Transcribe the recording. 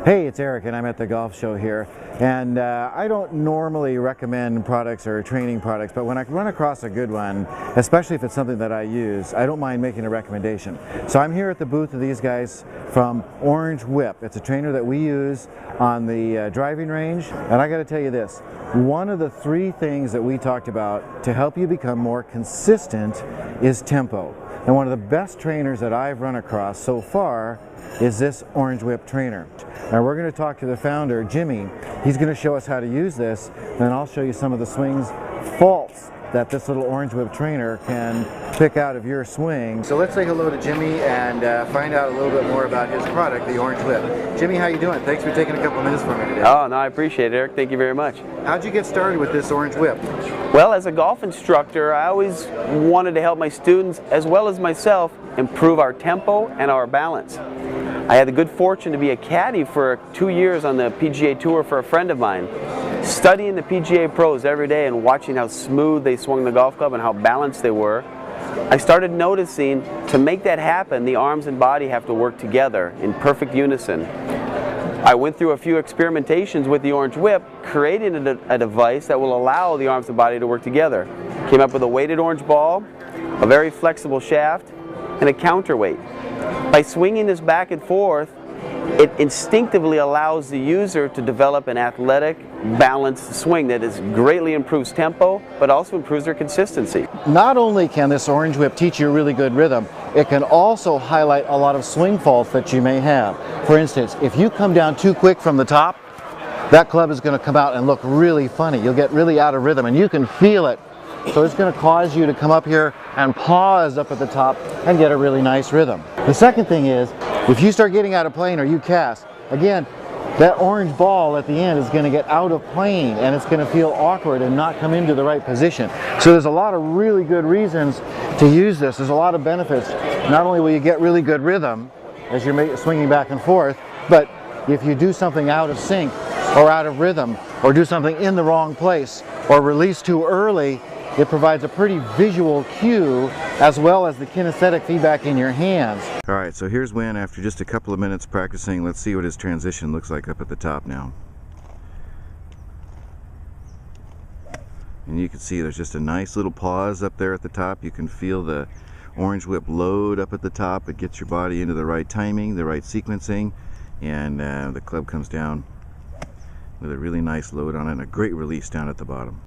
Hey, it's Eric and I'm at the golf show here, and I don't normally recommend products or training products, but when I run across a good one, especially if it's something that I use, I don't mind making a recommendation. So I'm here at the booth of these guys from Orange Whip. It's a trainer that we use on the driving range, and I got to tell you this, one of the three things that we talked about to help you become more consistent is tempo. And one of the best trainers that I've run across so far is this Orange Whip trainer. Now we're going to talk to the founder, Jimmy. He's going to show us how to use this, and I'll show you some of the swings faults that this little Orange Whip trainer can pick out of your swing. So let's say hello to Jimmy and find out a little bit more about his product, the Orange Whip. Jimmy, how you doing? Thanks for taking a couple minutes for me today. Oh, no, I appreciate it, Eric. Thank you very much. How'd you get started with this Orange Whip? Well, as a golf instructor, I always wanted to help my students, as well as myself, improve our tempo and our balance. I had the good fortune to be a caddy for 2 years on the PGA Tour for a friend of mine. Studying the PGA pros every day and watching how smooth they swung the golf club and how balanced they were, I started noticing to make that happen, the arms and body have to work together in perfect unison. I went through a few experimentations with the Orange Whip, creating a device that will allow the arms and body to work together. Came up with a weighted orange ball, a very flexible shaft, and a counterweight. By swinging this back and forth, it instinctively allows the user to develop an athletic, balanced swing that greatly improves tempo, but also improves their consistency. Not only can this Orange Whip teach you really good rhythm, it can also highlight a lot of swing faults that you may have. For instance, if you come down too quick from the top, that club is going to come out and look really funny. You'll get really out of rhythm, and you can feel it. So it's going to cause you to come up here and pause up at the top and get a really nice rhythm. The second thing is, if you start getting out of plane or you cast, again, that orange ball at the end is going to get out of plane and it's going to feel awkward and not come into the right position. So there's a lot of really good reasons to use this. There's a lot of benefits. Not only will you get really good rhythm as you're swinging back and forth, but if you do something out of sync or out of rhythm or do something in the wrong place or release too early, it provides a pretty visual cue as well as the kinesthetic feedback in your hands. All right, so here's Win after just a couple of minutes practicing. Let's see what his transition looks like up at the top now. And you can see there's just a nice little pause up there at the top. You can feel the Orange Whip load up at the top. It gets your body into the right timing, the right sequencing, and the club comes down with a really nice load on it and a great release down at the bottom.